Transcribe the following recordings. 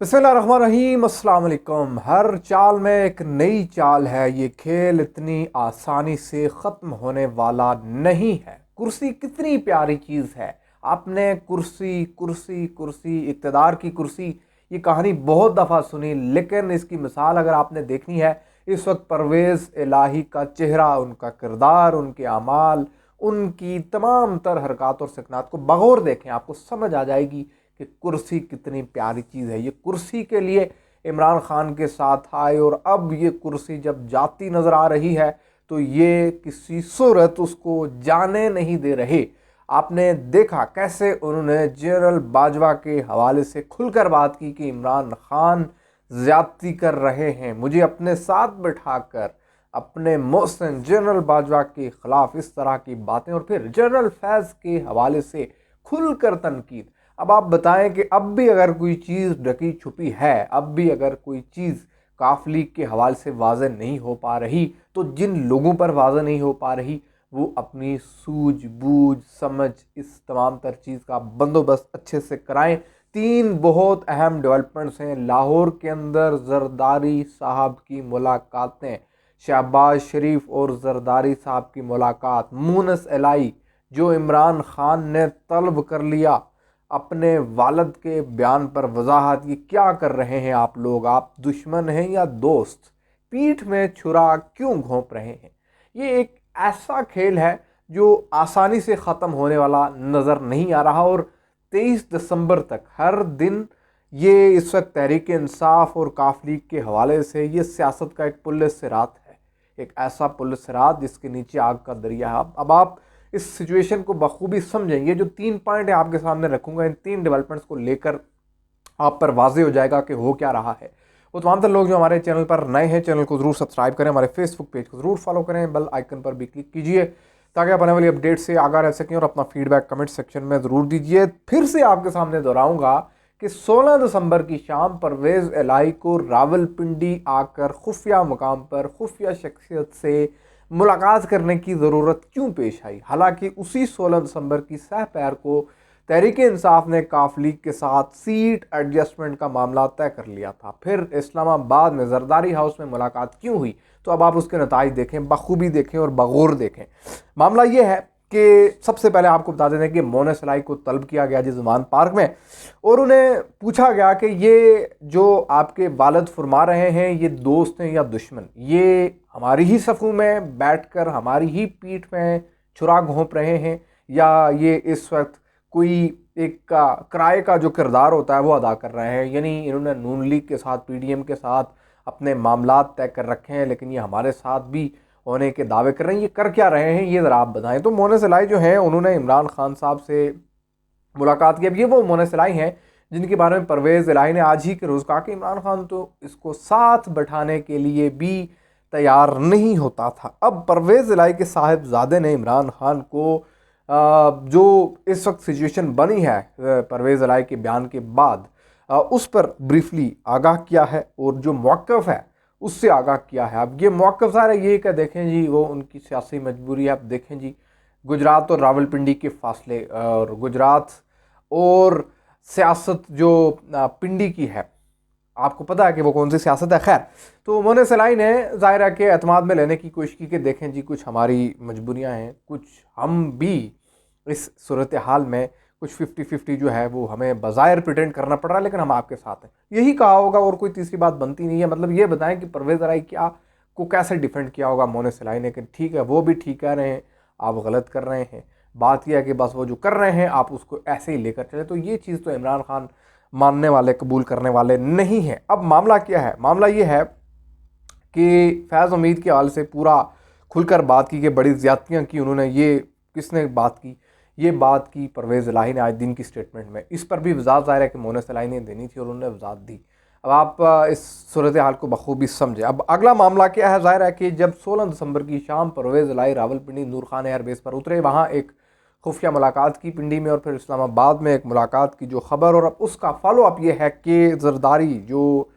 बिस्मिल्लाहिर्रहमानिर्रहीम, अस्सलाम वालेकुम। हर चाल में एक नई चाल है। ये खेल इतनी आसानी से ख़त्म होने वाला नहीं है। कुर्सी कितनी प्यारी चीज़ है। आपने कुर्सी कुर्सी कुर्सी इक़्तिदार की कुर्सी, ये कहानी बहुत दफ़ा सुनी, लेकिन इसकी मिसाल अगर आपने देखनी है, इस वक्त परवेज़ इलाही का चेहरा, उनका किरदार, उनके अमाल, उनकी तमाम तर हरकत और सकनात को बगौर देखें, आपको समझ आ जाएगी कि कुर्सी कितनी प्यारी चीज़ है। ये कुर्सी के लिए इमरान खान के साथ आए और अब ये कुर्सी जब जाती नज़र आ रही है तो ये किसी सूरत उसको जाने नहीं दे रहे। आपने देखा कैसे उन्होंने जनरल बाजवा के हवाले से खुलकर बात की कि इमरान खान ज़्यादती कर रहे हैं, मुझे अपने साथ बिठाकर अपने मोहसिन जनरल बाजवा के ख़िलाफ़ इस तरह की बातें, और फिर जनरल फैज़ के हवाले से खुलकर तनकीद। अब आप बताएं कि अब भी अगर कोई चीज़ ढकी छुपी है, अब भी अगर कोई चीज़ काफ लीग के हवाले से वाज़ेह नहीं हो पा रही, तो जिन लोगों पर वाज़ेह नहीं हो पा रही वो अपनी सूझबूझ समझ इस तमाम तर चीज़ का बंदोबस्त अच्छे से कराएं। तीन बहुत अहम डेवलपमेंट्स हैं लाहौर के अंदर। जरदारी साहब की मुलाकातें, शहबाज शरीफ और जरदारी साहब की मुलाकात, मुनस इलाई जो इमरान खान ने तलब कर लिया अपने वालद के बयान पर वजाहत, ये क्या कर रहे हैं आप लोग, आप दुश्मन हैं या दोस्त, पीठ में छुरा क्यों घोंप रहे हैं। ये एक ऐसा खेल है जो आसानी से ख़त्म होने वाला नज़र नहीं आ रहा। और 23 दिसंबर तक हर दिन ये इस वक्त तहरीक इंसाफ और काफ लीग के हवाले से ये सियासत का एक पुल सिरात है, एक ऐसा पुल सिरात जिसके नीचे आग का दरिया है। अब आप इस सिचुएशन को बखूबी समझें। ये जो 3 पॉइंट है आपके सामने रखूंगा, इन 3 डेवलपमेंट्स को लेकर आप पर वाजे हो जाएगा कि हो क्या रहा है। वो तमाम तर लोग जो हमारे चैनल पर नए हैं, चैनल को ज़रूर सब्सक्राइब करें, हमारे फेसबुक पेज को ज़रूर फॉलो करें, बेल आइकन पर भी क्लिक कीजिए ताकि आप आने वाली अपडेट से आगाह रह सकें, और अपना फीडबैक कमेंट सेक्शन में ज़रूर दीजिए। फिर से आपके सामने दोहराऊंगा कि 16 दिसंबर की शाम परवेज़ इलाही को रावलपिंडी आकर खुफिया मुकाम पर खुफिया शख्सियत से मुलाकात करने की ज़रूरत क्यों पेश आई। हालांकि उसी 16 दिसंबर की सह पैर को तहरीक इंसाफ ने काफ लीग के साथ सीट एडजस्टमेंट का मामला तय कर लिया था। फिर इस्लामाबाद में जरदारी हाउस में मुलाकात क्यों हुई, तो अब आप उसके नताइज देखें, बखूबी देखें और बगौर देखें। मामला ये है कि सबसे पहले आपको बता देते हैं कि मोनस इलाई को तलब किया गया जिज़मान पार्क में, और उन्हें पूछा गया कि ये जो आपके वालिद फरमा रहे हैं ये दोस्त हैं या दुश्मन, ये हमारी ही सफ़ों में बैठकर हमारी ही पीठ में छुरा घोंप रहे हैं, या ये इस वक्त कोई एक किराए का जो किरदार होता है वो अदा कर रहे हैं। यानी इन्होंने नून लीग के साथ, पीडीएम के साथ अपने मामलात तय कर रखे हैं, लेकिन ये हमारे साथ भी होने के दावे कर रहे हैं। ये कर क्या रहे हैं, ये ज़रा आप बताएं। तो मोनस इलाई जो हैं उन्होंने इमरान खान साहब से मुलाकात की। अब ये वो मोनस इलाई हैं जिनके बारे में परवेज़ इलाही ने आज ही के रोज़ कहा कि इमरान खान तो इसको साथ बैठाने के लिए भी तैयार नहीं होता था। अब परवेज़ इलाही के साहिबजादे ने इमरान खान को जो इस वक्त सिचुएशन बनी है परवेज़ इलाही के बयान के बाद, उस पर ब्रीफली आगाह किया है, और जो मौक़िफ़ है उससे आगाह किया है। अब ये मौक़िफ़ ज़ाहिर है ये कि देखें जी, वो उनकी सियासी मजबूरी है। अब देखें जी, गुजरात और रावलपिंडी के फासले, और गुजरात और सियासत जो पिंडी की है, आपको पता है कि वो कौन सी सियासत है। खैर, तो मोनस इलाई ने ज़ाहिर है कि एतमाद में लेने की कोशिश की कि देखें जी, कुछ हमारी मजबूरियां हैं, कुछ हम भी इस सूरत हाल में कुछ 50-50 जो है वो हमें बाज़ाहिर प्रिटेंड करना पड़ रहा है, लेकिन हम आपके साथ हैं, यही कहा होगा और कोई तीसरी बात बनती नहीं है। मतलब ये बताएं कि परवेज़ इलाई क्या को कैसे डिफेंड किया होगा मोनस इलाई ने कि ठीक है, वो भी ठीक कह रहे हैं, आप गलत कर रहे हैं, बात यह है कि बस वो जो कर रहे हैं आप उसको ऐसे ही लेकर चले। तो ये चीज़ तो इमरान खान मानने वाले, कबूल करने वाले नहीं हैं। अब मामला क्या है, मामला ये है कि फैज़ उम्मीद के हाल से पूरा खुलकर बात की कि बड़ी ज़्यादतियाँ की उन्होंने। ये किसने बात की, ये बात की परवेज़ इलाही ने आज दिन की स्टेटमेंट में। इस पर भी वजाहत ज़ाहिर है कि मोनस इलाही ने देनी थी और उन्होंने वजाहत दी। अब आप इस सूरत हाल को बखूबी समझे। अब अगला मामला क्या है, ज़ाहिर है कि जब 16 दिसंबर की शाम परवेज़ इलाही रावलपिंडी नूर खान एयरबेस पर उतरे, वहाँ एक खुफिया मुलाकात की पिंडी में, और फिर इस्लामाबाद में एक मुलाकात की जो ख़बर, और अब उसका फॉलो अप ये है कि जरदारी जो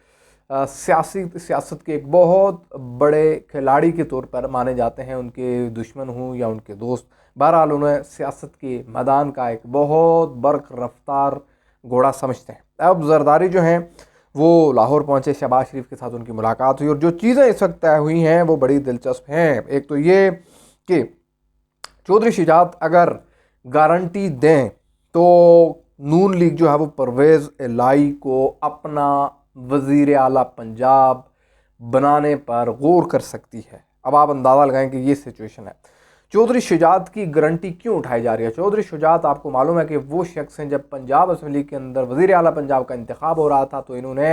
सियासत के एक बहुत बड़े खिलाड़ी के तौर पर माने जाते हैं, उनके दुश्मन हों या उनके दोस्त, बहरहाल उन्हें सियासत के मैदान का एक बहुत बर्क रफ्तार घोड़ा समझते हैं। अब जरदारी जो हैं वो लाहौर पहुंचे, शहबाज शरीफ के साथ उनकी मुलाकात हुई और जो चीज़ें इस वक्त तय हुई हैं वो बड़ी दिलचस्प हैं। एक तो ये कि चौधरी शुजात अगर गारंटी दें तो नून लीग जो है वो परवेज़ इलाही को अपना वज़ीर आला पंजाब बनाने पर गौर कर सकती है। अब आप अंदाज़ा लगाएं कि ये सिचुएशन है। चौधरी शुजात की गारंटी क्यों उठाई जा रही है? चौधरी शुजात, आपको मालूम है कि वो शख्स हैं, जब पंजाब असम्बली के अंदर वज़ीर आला पंजाब का इंतखाब हो रहा था तो इन्होंने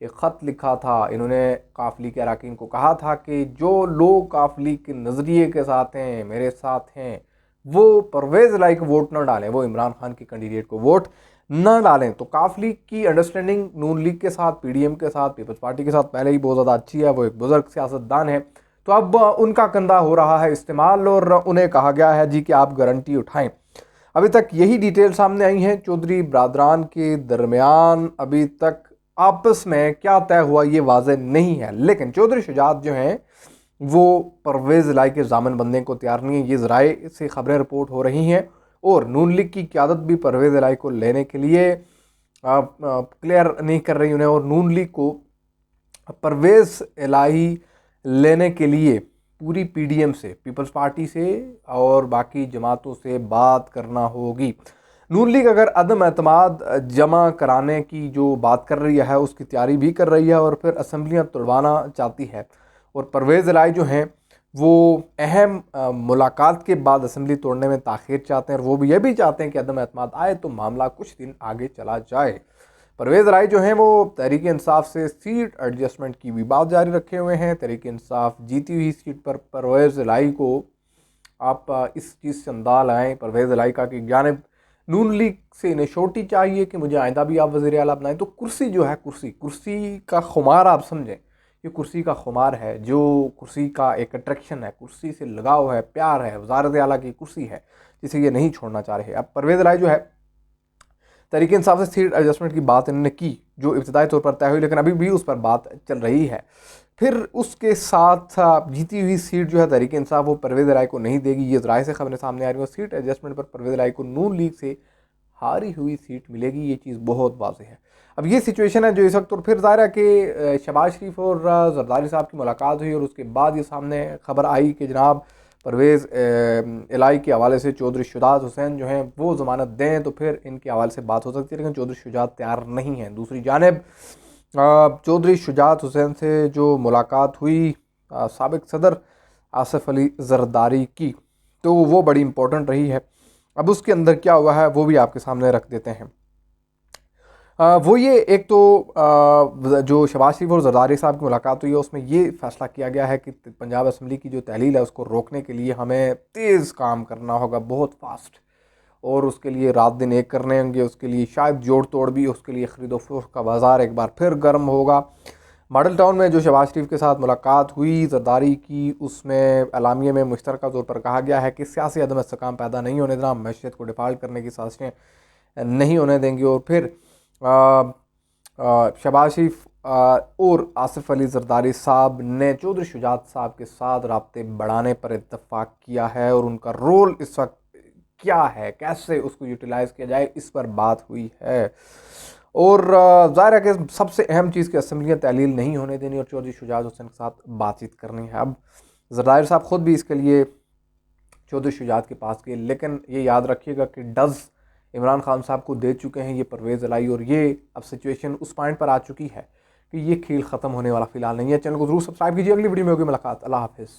एक ख़त लिखा था। इन्होंने काफली के अरकान को कहा था कि जो लोग काफली के नज़रिए के साथ हैं, मेरे साथ हैं, वो परवेज़ इलाही को वोट न डालें, वो इमरान खान की कैंडिडेट को वोट न डालें। तो काफली की अंडरस्टैंडिंग नून लीग के साथ, पीडीएम के साथ, पीपल्स पार्टी के साथ पहले ही बहुत ज़्यादा अच्छी है। वो एक बुज़ुर्ग सियासतदान है, तो अब उनका कंधा हो रहा है इस्तेमाल और उन्हें कहा गया है जी कि आप गारंटी उठाएं। अभी तक यही डिटेल सामने आई हैं। चौधरी बरादरान के दरमियान अभी तक आपस में क्या तय हुआ ये वाज़ेह नहीं है, लेकिन चौधरी शुजात जो हैं वो परवेज़ इलाही के ज़ामन बनने को तैयार नहीं है। ये ज़राए से खबरें रिपोर्ट हो रही हैं और नून लीग की क़यादत भी परवेज़ इलाही को लेने के लिए क्लियर नहीं कर रही उन्हें, और नून लीग को परवेज़ इलाही लेने के लिए पूरी पीडीएम से, पीपल्स पार्टी से और बाकी जमातों से बात करना होगी। नून लीग अगर अदम एतमाद जमा कराने की जो बात कर रही है उसकी तैयारी भी कर रही है और फिर असम्बलियाँ तोड़वाना चाहती है, और परवेज़ इलाही जो हैं वो अहम मुलाकात के बाद असम्बली तोड़ने में ताख़ीर चाहते हैं, और वो भी ये भी चाहते हैं कि अदम एतमाद आए तो मामला कुछ दिन आगे चला जाए। परवेज़ इलाही जो हैं वो तहरीक इंसाफ से सीट एडजस्टमेंट की भी बात जारी रखे हुए हैं। तहरीक इंसाफ जीती हुई सीट पर परवेज़ इलाही को आप इस चीज़ से अंदाज़ा लगाएं, परवेज़ इलाही का कि जानिब नून लीग से इन्हें छोटी चाहिए कि मुझे आइंदा भी आप वज़ीर आला बनाएं। तो कुर्सी जो है, कुर्सी का खुमार आप समझें, ये कुर्सी का खुमार है, जो कुर्सी का एक अट्रैक्शन है, कुर्सी से लगाव है, प्यार है, वज़ारत आला की कुर्सी है जिसे ये नहीं छोड़ना चाह रहे। अब परवेज़ इलाही जो है तहरीक इंसाफ से सीट एडजस्टमेंट की बात इन्होंने की जो इब्तिदाई तौर पर तय हुई, लेकिन अभी भी उस पर बात चल रही है। फिर उसके साथ जीती हुई सीट जो है तहरीक इंसाफ वो परवेज़ इलाही को नहीं देगी, ये ज़राए से खबरें सामने आ रही हैं। सीट एडजस्टमेंट पर परवेज़ इलाही को नून लीग से हारी हुई सीट मिलेगी, ये चीज़ बहुत वाज़ेह है। अब ये सिचुएशन है जो इस वक्त, और फिर ज़ाहिर है कि शहबाज शरीफ और जरदारी साहब की मुलाकात हुई और उसके बाद ये सामने खबर आई कि जनाब परवेज़ इलाही के हवाले से चौधरी शुजात हुसैन जो हैं वो ज़मानत दें तो फिर इनके हवाले से बात हो सकती है, लेकिन चौधरी शुजात तैयार नहीं हैं। दूसरी जानिब चौधरी शुजात हुसैन से जो मुलाकात हुई साबिक़ सदर आसिफ अली जरदारी की, तो वो बड़ी इम्पोर्टेंट रही है। अब उसके अंदर क्या हुआ है वो भी आपके सामने रख देते हैं। वो ये एक तो जो शहबाज शरीफ और जरदारी साहब की मुलाकात हुई है उसमें ये फैसला किया गया है कि पंजाब असम्बली की जो तहलील है उसको रोकने के लिए हमें तेज़ काम करना होगा, बहुत फास्ट, और उसके लिए रात दिन एक करने होंगे। उसके लिए शायद जोड़ तोड़ भी, उसके लिए ख़रीदो फरोख्त का बाज़ार एक बार फिर गर्म होगा। मॉडल टाउन में जो शहबाज शरीफ के साथ मुलाकात हुई जरदारी की, उसमें एलामिये में मुश्तरका तौर पर कहा गया है कि सियासी अदम इस्तेकाम पैदा नहीं होने देना, मैशियत को डिफ़ाल्ट करने की साजिशें नहीं होने देंगे। और फिर शहबाज शरीफ और आसिफ अली जरदारी साहब ने चौधरी शुजात साहब के साथ राब्ते बढ़ाने पर इत्तफाक किया है, और उनका रोल इस वक्त क्या है, कैसे उसको यूटिलाइज़ किया जाए, इस पर बात हुई है। और ज़ाहिर है कि सबसे अहम चीज़ की असम्बलियाँ तहलील नहीं होने देनी और चौधरी शुजात हुसैन के साथ बातचीत करनी है। अब जरदारी साहब ख़ुद भी इसके लिए चौधरी शुजात के पास गए, लेकिन ये याद रखिएगा कि डज़ इमरान खान साहब को दे चुके हैं ये परवेज़ इलाही, और ये अब सिचुएशन उस पॉइंट पर आ चुकी है कि ये खेल ख़त्म होने वाला फ़िलहाल नहीं है। चैनल को ज़रूर सब्सक्राइब कीजिए। अगली वीडियो में होगी मुलाकात। अल्लाह हाफ़िज़।